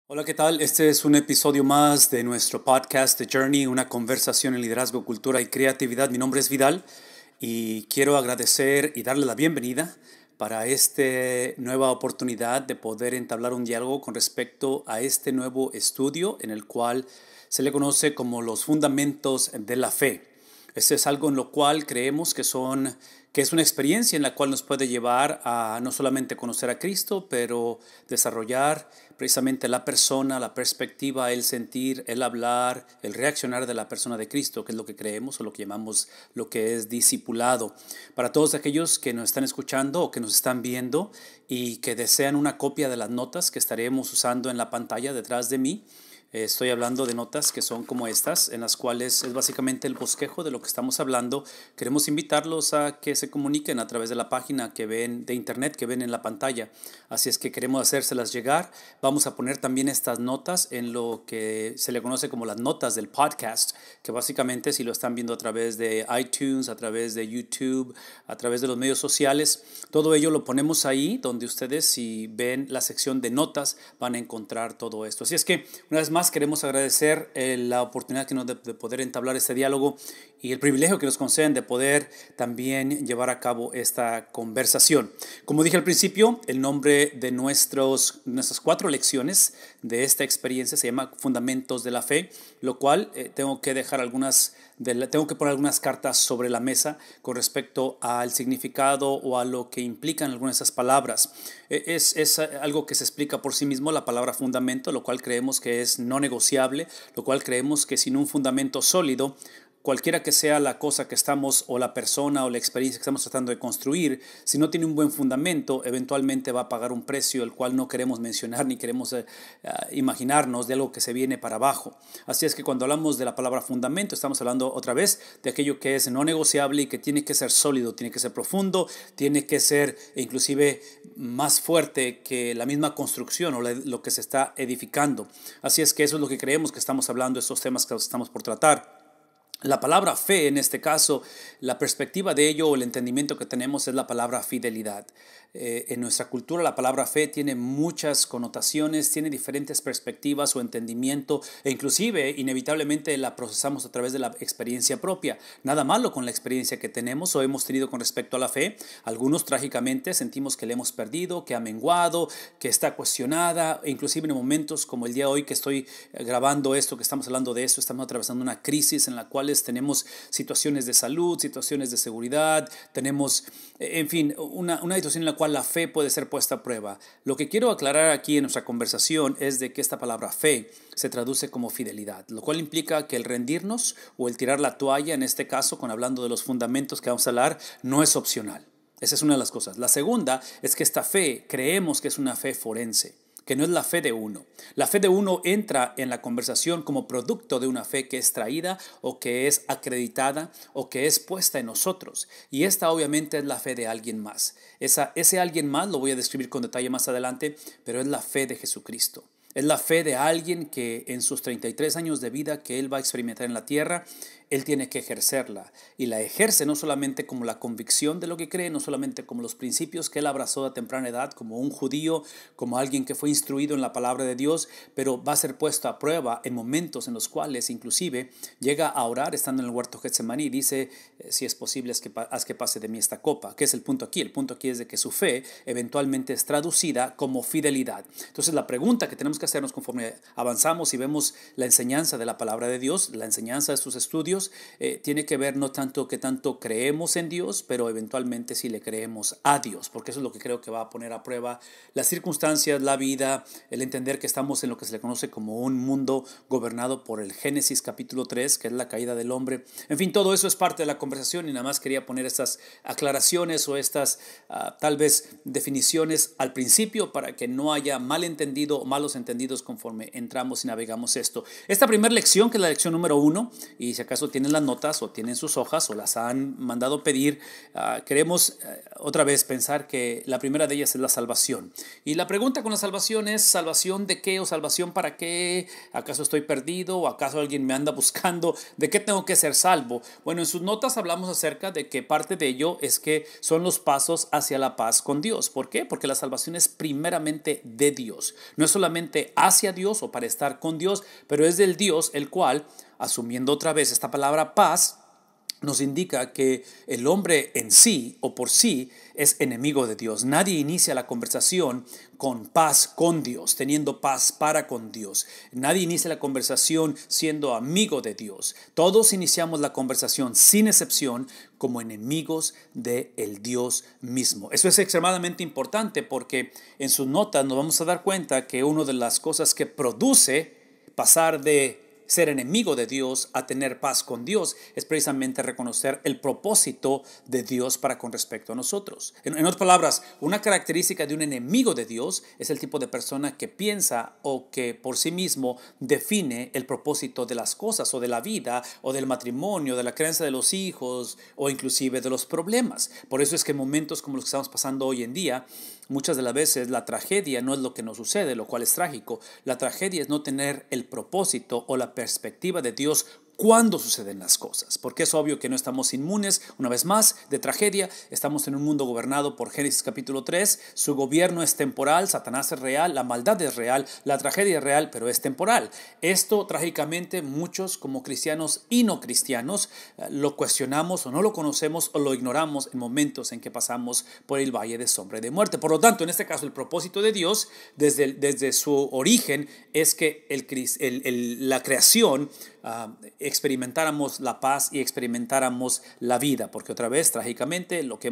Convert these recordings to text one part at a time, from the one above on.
Hola, ¿qué tal? Este es un episodio más de nuestro podcast The Journey, una conversación en liderazgo, cultura y creatividad. Mi nombre es Vidal y quiero agradecer y darle la bienvenida para esta nueva oportunidad de poder entablar un diálogo con respecto a este nuevo estudio en el cual se le conoce como los fundamentos de la fe. Este es algo en lo cual creemos que es una experiencia en la cual nos puede llevar a no solamente conocer a Cristo, pero desarrollar precisamente la persona, la perspectiva, el sentir, el hablar, el reaccionar de la persona de Cristo, que es lo que creemos o lo que llamamos lo que es discipulado. Para todos aquellos que nos están escuchando o que nos están viendo y que desean una copia de las notas que estaremos usando en la pantalla detrás de mí, estoy hablando de notas que son como estas, en las cuales es básicamente el bosquejo de lo que estamos hablando. Queremos invitarlos a que se comuniquen a través de la página que ven de internet que ven en la pantalla. Así es que queremos hacérselas llegar. Vamos a poner también estas notas en lo que se le conoce como las notas del podcast, que básicamente si lo están viendo a través de iTunes, a través de YouTube, a través de los medios sociales, todo ello lo ponemos ahí donde ustedes, si ven la sección de notas, van a encontrar todo esto. Así es que una vez más queremos agradecer la oportunidad que nos de poder entablar este diálogo y el privilegio que nos conceden de poder también llevar a cabo esta conversación. Como dije al principio, el nombre de nuestras 4 lecciones de esta experiencia se llama Fundamentos de la Fe, lo cual tengo que poner algunas cartas sobre la mesa con respecto al significado o a lo que implican algunas de esas palabras. Es algo que se explica por sí mismo, la palabra fundamento, lo cual creemos que es no negociable, lo cual creemos que sin un fundamento sólido, cualquiera que sea la cosa que estamos o la persona o la experiencia que estamos tratando de construir, si no tiene un buen fundamento, eventualmente va a pagar un precio el cual no queremos mencionar ni queremos imaginarnos de algo que se viene para abajo. Así es que cuando hablamos de la palabra fundamento, estamos hablando otra vez de aquello que es no negociable y que tiene que ser sólido, tiene que ser profundo, tiene que ser inclusive más fuerte que la misma construcción o lo que se está edificando. Así es que eso es lo que creemos que estamos hablando, estos temas que estamos por tratar. La palabra fe, en este caso, la perspectiva de ello o el entendimiento que tenemos es la palabra fidelidad. En nuestra cultura la palabra fe tiene muchas connotaciones, tiene diferentes perspectivas o entendimiento e inclusive inevitablemente la procesamos a través de la experiencia propia. Nada malo con la experiencia que tenemos o hemos tenido con respecto a la fe. Algunos trágicamente sentimos que la hemos perdido, que ha menguado, que está cuestionada e inclusive en momentos como el día de hoy que estoy grabando esto, que estamos hablando de esto, estamos atravesando una crisis en la cual tenemos situaciones de salud, situaciones de seguridad, tenemos, en fin, una situación en la cual la fe puede ser puesta a prueba. Lo que quiero aclarar aquí en nuestra conversación es de que esta palabra fe se traduce como fidelidad, lo cual implica que el rendirnos o el tirar la toalla, en este caso, hablando de los fundamentos que vamos a hablar, no es opcional. Esa es una de las cosas. La segunda es que esta fe creemos que es una fe forense, que no es la fe de uno. La fe de uno entra en la conversación como producto de una fe que es traída o que es acreditada o que es puesta en nosotros. Y esta obviamente es la fe de alguien más. Ese alguien más lo voy a describir con detalle más adelante, pero es la fe de Jesucristo. Es la fe de alguien que en sus 33 años de vida que él va a experimentar en la tierra, él tiene que ejercerla. Y la ejerce no solamente como la convicción de lo que cree, no solamente como los principios que él abrazó a temprana edad, como un judío, como alguien que fue instruido en la palabra de Dios, pero va a ser puesto a prueba en momentos en los cuales inclusive llega a orar estando en el huerto Getsemaní y dice, si es posible, haz que pase de mí esta copa. ¿Qué es el punto aquí? El punto aquí es de que su fe eventualmente es traducida como fidelidad. Entonces la pregunta que tenemos que hacernos conforme avanzamos y vemos la enseñanza de la palabra de Dios, la enseñanza de sus estudios, tiene que ver no tanto que tanto creemos en Dios, pero eventualmente si le creemos a Dios, porque eso es lo que creo que va a poner a prueba las circunstancias, la vida, el entender que estamos en lo que se le conoce como un mundo gobernado por el Génesis capítulo 3, que es la caída del hombre. En fin, todo eso es parte de la conversación y nada más quería poner estas aclaraciones o estas tal vez definiciones al principio para que no haya malentendido o malos entendidos conforme entramos y navegamos esto. Esta primera lección, que es la lección número 1, y si acaso acaso tienen las notas o tienen sus hojas o las han mandado pedir, queremos otra vez pensar que la primera de ellas es la salvación. Y la pregunta con la salvación es: ¿salvación de qué o salvación para qué? ¿Acaso estoy perdido o acaso alguien me anda buscando? ¿De qué tengo que ser salvo? Bueno, en sus notas hablamos acerca de que parte de ello es que son los pasos hacia la paz con Dios. ¿Por qué? Porque la salvación es primeramente de Dios. No es solamente hacia Dios o para estar con Dios, pero es del Dios el cual, asumiendo otra vez esta palabra paz, nos indica que el hombre en sí o por sí es enemigo de Dios. Nadie inicia la conversación con paz con Dios, teniendo paz para con Dios. Nadie inicia la conversación siendo amigo de Dios. Todos iniciamos la conversación sin excepción como enemigos del Dios mismo. Eso es extremadamente importante porque en sus notas nos vamos a dar cuenta que una de las cosas que produce pasar de ser enemigo de Dios a tener paz con Dios es precisamente reconocer el propósito de Dios para con respecto a nosotros. En otras palabras, una característica de un enemigo de Dios es el tipo de persona que piensa o que por sí mismo define el propósito de las cosas o de la vida o del matrimonio, de la crianza de los hijos o inclusive de los problemas. Por eso es que en momentos como los que estamos pasando hoy en día, muchas de las veces la tragedia no es lo que nos sucede, lo cual es trágico. La tragedia es no tener el propósito o la perspectiva de Dios cuando suceden las cosas, porque es obvio que no estamos inmunes, una vez más, de tragedia. Estamos en un mundo gobernado por Génesis capítulo 3, su gobierno es temporal, Satanás es real, la maldad es real, la tragedia es real, pero es temporal. Esto trágicamente muchos como cristianos y no cristianos lo cuestionamos o no lo conocemos o lo ignoramos en momentos en que pasamos por el valle de sombra y de muerte. Por lo tanto, en este caso, el propósito de Dios desde su origen es que la creación experimentáramos la paz y experimentáramos la vida, porque otra vez, trágicamente, en lo que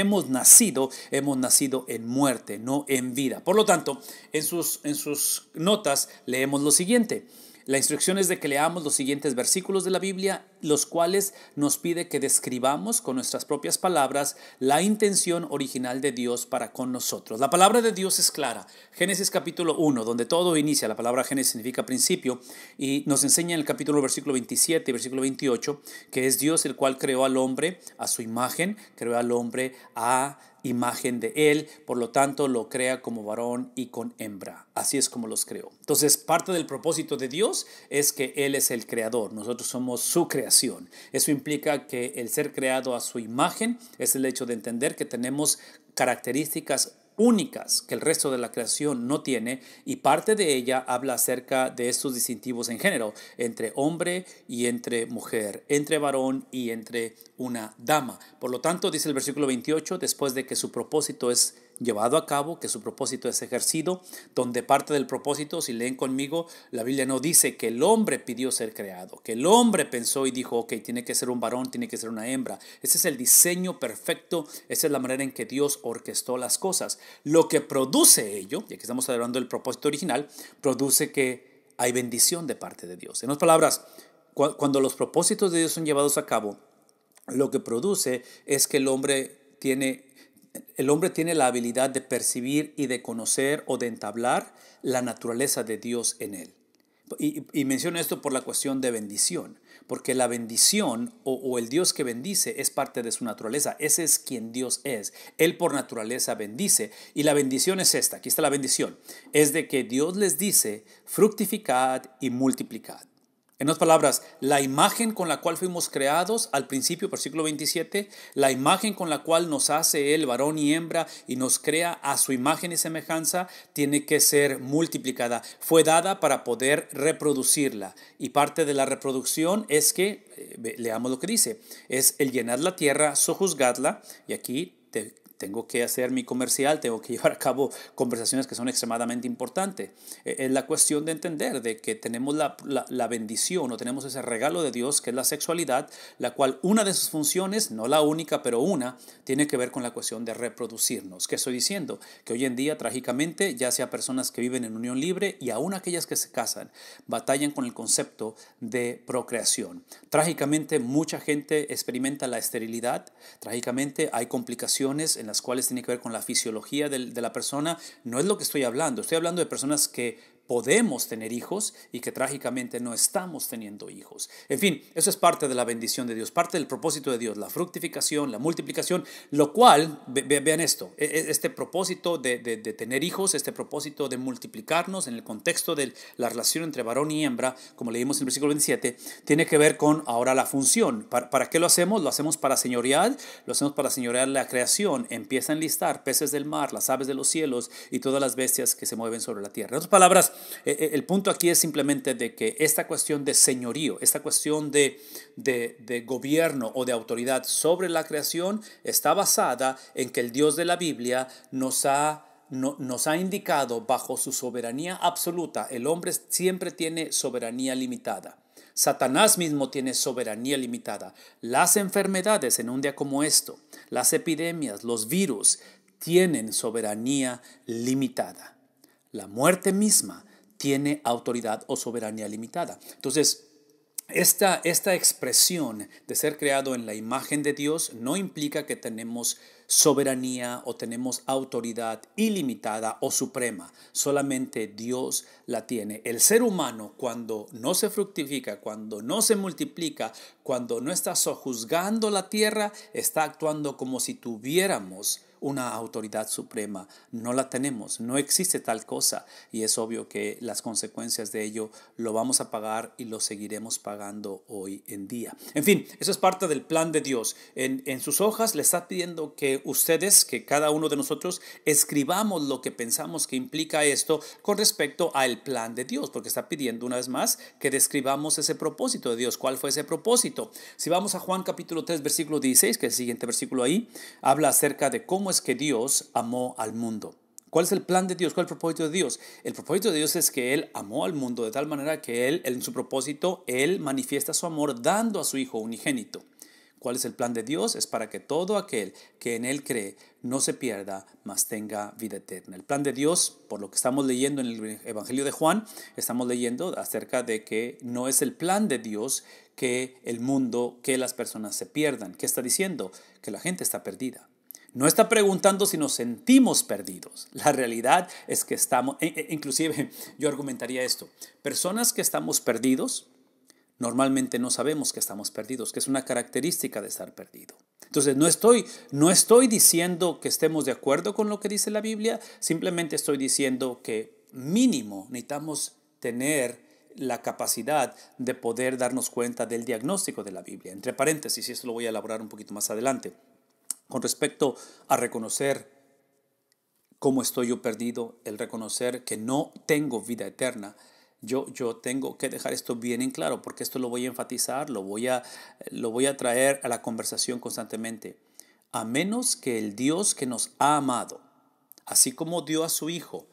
hemos nacido en muerte, no en vida. Por lo tanto, en sus notas leemos lo siguiente. La instrucción es de que leamos los siguientes versículos de la Biblia, los cuales nos pide que describamos con nuestras propias palabras la intención original de Dios para con nosotros. La palabra de Dios es clara. Génesis capítulo 1, donde todo inicia, la palabra Génesis significa principio, y nos enseña en el capítulo versículo 27 y versículo 28 que es Dios el cual creó al hombre a su imagen, creó al hombre a imagen de él, por lo tanto lo crea como varón y con hembra. Así es como los creó. Entonces, parte del propósito de Dios es que Él es el creador, nosotros somos su creación. Eso implica que el ser creado a su imagen es el hecho de entender que tenemos características únicas que el resto de la creación no tiene, y parte de ella habla acerca de estos distintivos en género, entre hombre y entre mujer, entre varón y entre una dama. Por lo tanto, dice el versículo 28, después de que su propósito es llevado a cabo, que su propósito es ejercido, donde parte del propósito, si leen conmigo, la Biblia no dice que el hombre pidió ser creado, que el hombre pensó y dijo, ok, tiene que ser un varón, tiene que ser una hembra. Ese es el diseño perfecto, esa es la manera en que Dios orquestó las cosas. Lo que produce ello, ya que estamos hablando del propósito original, produce que hay bendición de parte de Dios. En otras palabras, cuando los propósitos de Dios son llevados a cabo, lo que produce es que el hombre tiene la habilidad de percibir y de conocer o de entablar la naturaleza de Dios en él. Y menciono esto por la cuestión de bendición, porque la bendición o el Dios que bendice es parte de su naturaleza. Ese es quien Dios es. Él por naturaleza bendice. Y la bendición es esta, aquí está la bendición, es de que Dios les dice, fructificad y multiplicad. En otras palabras, la imagen con la cual fuimos creados al principio, versículo 27, la imagen con la cual nos hace Él, varón y hembra, y nos crea a su imagen y semejanza, tiene que ser multiplicada. Fue dada para poder reproducirla. Y parte de la reproducción es que, leamos lo que dice, es el llenar la tierra, sojuzgadla, y aquí tengo que hacer mi comercial, tengo que llevar a cabo conversaciones que son extremadamente importantes. Es la cuestión de entender de que tenemos la bendición o tenemos ese regalo de Dios que es la sexualidad, la cual una de sus funciones, no la única, pero una, tiene que ver con la cuestión de reproducirnos. ¿Qué estoy diciendo? Que hoy en día, trágicamente, ya sea personas que viven en unión libre y aún aquellas que se casan, batallan con el concepto de procreación. Trágicamente, mucha gente experimenta la esterilidad. Trágicamente, hay complicaciones en las cuales tiene que ver con la fisiología de la persona. No es lo que estoy hablando de personas que podemos tener hijos y que trágicamente no estamos teniendo hijos. En fin, eso es parte de la bendición de Dios, parte del propósito de Dios, la fructificación, la multiplicación, lo cual, vean esto, este propósito de tener hijos, este propósito de multiplicarnos en el contexto de la relación entre varón y hembra, como leímos en el versículo 27, tiene que ver con ahora la función. ¿Para qué lo hacemos? Lo hacemos para señorear, la creación. Empieza a enlistar peces del mar, las aves de los cielos y todas las bestias que se mueven sobre la tierra. En otras palabras, el punto aquí es simplemente de que esta cuestión de señorío, esta cuestión de gobierno o de autoridad sobre la creación está basada en que el Dios de la Biblia nos ha indicado bajo su soberanía absoluta. El hombre siempre tiene soberanía limitada. Satanás mismo tiene soberanía limitada. Las enfermedades en un día como esto, las epidemias, los virus, tienen soberanía limitada. La muerte misma tiene autoridad o soberanía limitada. Entonces, esta expresión de ser creado en la imagen de Dios no implica que tenemos soberanía o tenemos autoridad ilimitada o suprema. Solamente Dios la tiene. El ser humano, cuando no se fructifica, cuando no se multiplica, cuando no está sojuzgando la tierra, está actuando como si tuviéramos una autoridad suprema. No la tenemos, no existe tal cosa, y es obvio que las consecuencias de ello lo vamos a pagar y lo seguiremos pagando hoy en día. En fin, eso es parte del plan de Dios. En sus hojas le está pidiendo que ustedes, que cada uno de nosotros escribamos lo que pensamos que implica esto con respecto al plan de Dios, porque está pidiendo una vez más que describamos ese propósito de Dios. ¿Cuál fue ese propósito? Si vamos a Juan capítulo 3 versículo 16, que es el siguiente versículo ahí, habla acerca de cómo es que Dios amó al mundo. ¿Cuál es el plan de Dios? ¿Cuál es el propósito de Dios? El propósito de Dios es que Él amó al mundo de tal manera que Él, en su propósito, Él manifiesta su amor dando a su Hijo unigénito. ¿Cuál es el plan de Dios? Es para que todo aquel que en Él cree no se pierda, mas tenga vida eterna. El plan de Dios, por lo que estamos leyendo en el Evangelio de Juan, estamos leyendo acerca de que no es el plan de Dios que el mundo, que las personas se pierdan. ¿Qué está diciendo? Que la gente está perdida. No está preguntando si nos sentimos perdidos. La realidad es que estamos, inclusive yo argumentaría esto, personas que estamos perdidos, normalmente no sabemos que estamos perdidos, que es una característica de estar perdido. Entonces no estoy diciendo que estemos de acuerdo con lo que dice la Biblia, simplemente estoy diciendo que mínimo necesitamos tener la capacidad de poder darnos cuenta del diagnóstico de la Biblia. Entre paréntesis, y esto lo voy a elaborar un poquito más adelante. Con respecto a reconocer cómo estoy yo perdido, el reconocer que no tengo vida eterna, yo tengo que dejar esto bien en claro, porque esto lo voy a enfatizar, lo voy a traer a la conversación constantemente. A menos que el Dios que nos ha amado, así como dio a su Hijo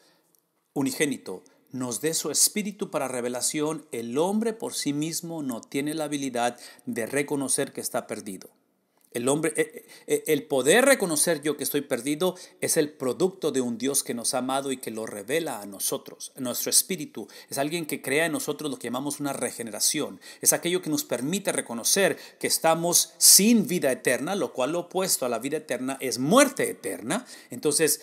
unigénito, nos dé su espíritu para revelación, el hombre por sí mismo no tiene la habilidad de reconocer que está perdido. El poder reconocer yo que estoy perdido es el producto de un Dios que nos ha amado y que lo revela a nosotros. Nuestro espíritu es alguien que crea en nosotros lo que llamamos una regeneración. Es aquello que nos permite reconocer que estamos sin vida eterna, lo cual lo opuesto a la vida eterna es muerte eterna. Entonces,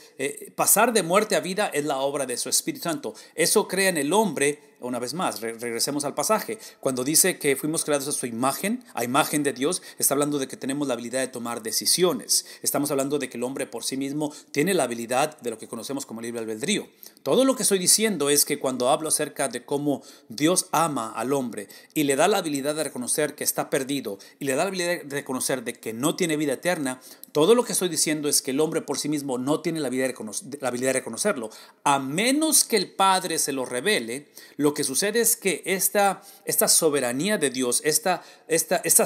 pasar de muerte a vida es la obra de su Espíritu Santo. Eso crea en el hombre. Una vez más, regresemos al pasaje. Cuando dice que fuimos creados a su imagen, a imagen de Dios, está hablando de que tenemos la habilidad de tomar decisiones. Estamos hablando de que el hombre por sí mismo tiene la habilidad de lo que conocemos como libre albedrío. Todo lo que estoy diciendo es que cuando hablo acerca de cómo Dios ama al hombre y le da la habilidad de reconocer que está perdido y le da la habilidad de reconocer de que no tiene vida eterna, todo lo que estoy diciendo es que el hombre por sí mismo no tiene la habilidad de reconocerlo. A menos que el Padre se lo revele, lo que sucede es que esta soberanía de Dios, esta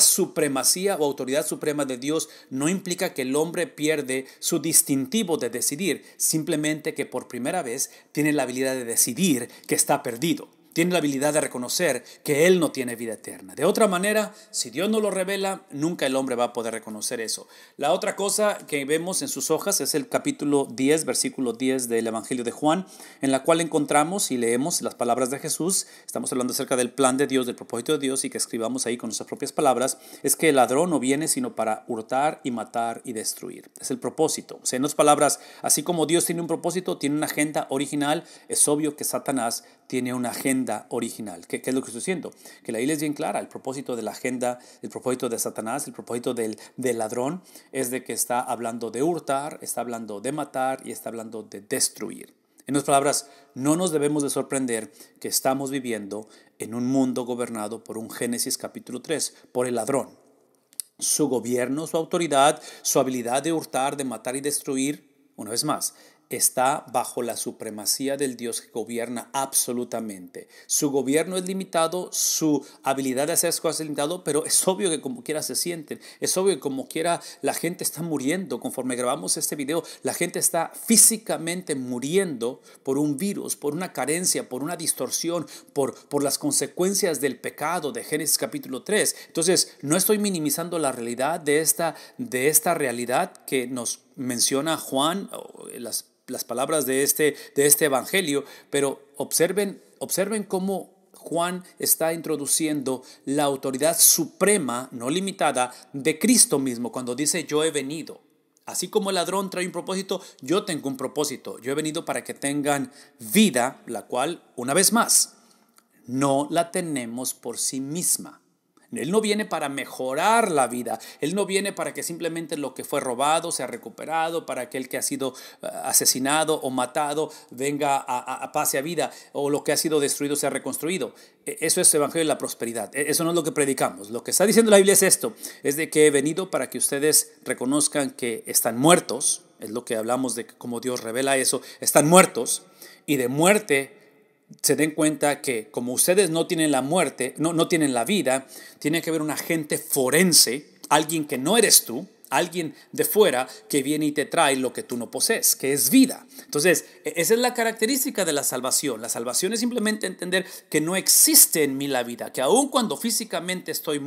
supremacía o autoridad suprema de Dios no implica que el hombre pierde su distintivo de decidir, simplemente que por primera vez tiene la habilidad de decidir que está perdido. tiene la habilidad de reconocer que él no tiene vida eterna. De otra manera, si Dios no lo revela, nunca el hombre va a poder reconocer eso. La otra cosa que vemos en sus hojas es el capítulo 10, versículo 10 del Evangelio de Juan, en la cual encontramos y leemos las palabras de Jesús. Estamos hablando acerca del plan de Dios, del propósito de Dios, y que escribamos ahí con nuestras propias palabras. Es que el ladrón no viene sino para hurtar y matar y destruir. Es el propósito. O sea, en otras palabras, así como Dios tiene un propósito, tiene una agenda original, es obvio que Satanás tiene una agenda original. ¿Qué es lo que estoy diciendo? Que la Biblia es bien clara. El propósito de la agenda, el propósito de Satanás, el propósito del ladrón es de que está hablando de hurtar, está hablando de matar y está hablando de destruir. En otras palabras, no nos debemos de sorprender que estamos viviendo en un mundo gobernado por un Génesis capítulo 3, por el ladrón. Su gobierno, su autoridad, su habilidad de hurtar, de matar y destruir, una vez más, está bajo la supremacía del Dios que gobierna absolutamente. Su gobierno es limitado, su habilidad de hacer cosas es limitado, pero es obvio que como quiera se sienten. Es obvio que como quiera la gente está muriendo. Conforme grabamos este video, la gente está físicamente muriendo por un virus, por una carencia, por una distorsión, por las consecuencias del pecado de Génesis capítulo 3. Entonces, no estoy minimizando la realidad de esta realidad que nos menciona Juan, las palabras de este evangelio, pero observen cómo Juan está introduciendo la autoridad suprema, no limitada, de Cristo mismo cuando dice yo he venido. Así como el ladrón trae un propósito, yo tengo un propósito. Yo he venido para que tengan vida, la cual, una vez más, no la tenemos por sí misma. Él no viene para mejorar la vida. Él no viene para que simplemente lo que fue robado sea recuperado, para que el que ha sido asesinado o matado venga a pase a vida, o lo que ha sido destruido sea reconstruido. Eso es evangelio de la prosperidad. Eso no es lo que predicamos. Lo que está diciendo la Biblia es esto, es de que he venido para que ustedes reconozcan que están muertos. Es lo que hablamos de cómo Dios revela eso. Están muertos, y de muerte se den cuenta que como ustedes no tienen la muerte, no tienen la vida, tiene que haber un agente forense, alguien que no eres tú, alguien de fuera que viene y te trae lo que tú no posees, que es vida. Entonces, esa es la característica de la salvación. La salvación es simplemente entender que no existe en mí la vida, que aun cuando físicamente estoy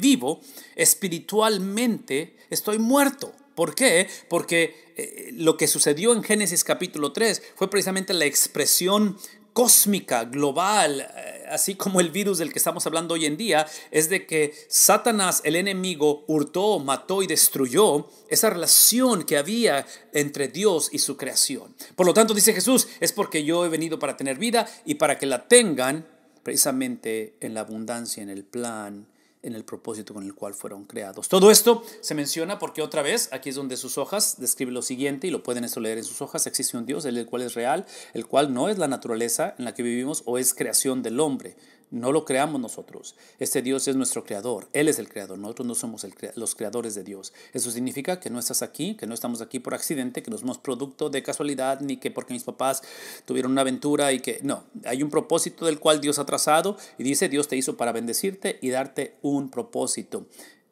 vivo, espiritualmente estoy muerto. ¿Por qué? Porque lo que sucedió en Génesis capítulo 3 fue precisamente la expresión cósmica, global, así como el virus del que estamos hablando hoy en día, es de que Satanás, el enemigo, hurtó, mató y destruyó esa relación que había entre Dios y su creación. Por lo tanto, dice Jesús, es porque yo he venido para tener vida y para que la tengan precisamente en la abundancia, en el plan, en el propósito con el cual fueron creados. Todo esto se menciona porque otra vez, aquí es donde sus hojas describe lo siguiente, y lo pueden leer en sus hojas: existe un Dios, el cual es real, el cual no es la naturaleza en la que vivimos o es creación del hombre. No lo creamos nosotros. Este Dios es nuestro creador. Él es el creador. Nosotros no somos los creadores de Dios. Eso significa que no estás aquí, que no estamos aquí por accidente, que no somos producto de casualidad, ni que porque mis papás tuvieron una aventura y que no. Hay un propósito del cual Dios ha trazado y dice: Dios te hizo para bendecirte y darte un propósito.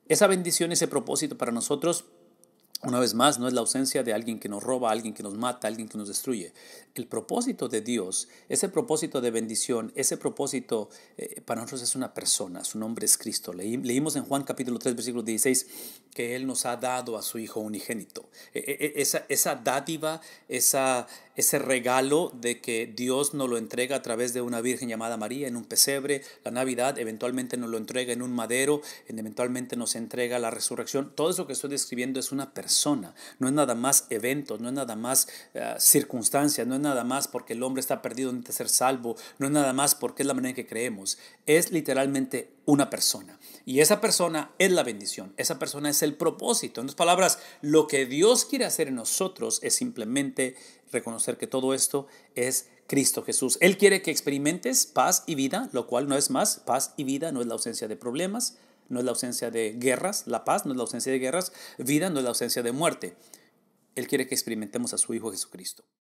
Esa bendición, ese propósito para nosotros, una vez más, no es la ausencia de alguien que nos roba, alguien que nos mata, alguien que nos destruye. El propósito de Dios, ese propósito de bendición, ese propósito para nosotros es una persona. Su nombre es Cristo. Leímos en Juan capítulo 3, versículo 16, que Él nos ha dado a su Hijo unigénito. Esa dádiva, ese regalo de que Dios nos lo entrega a través de una virgen llamada María en un pesebre, la Navidad, eventualmente nos lo entrega en un madero, eventualmente nos entrega la resurrección. Todo eso que estoy describiendo es una persona, no es nada más eventos, no es nada más circunstancias, no es nada más porque el hombre está perdido en ser salvo, no es nada más porque es la manera en que creemos, es literalmente una persona. Y esa persona es la bendición, esa persona es el propósito. En otras palabras, lo que Dios quiere hacer en nosotros es simplemente reconocer que todo esto es Cristo Jesús. Él quiere que experimentes paz y vida, lo cual no es más. Paz y vida no es la ausencia de problemas, no es la ausencia de guerras. La paz no es la ausencia de guerras, vida no es la ausencia de muerte. Él quiere que experimentemos a su Hijo Jesucristo.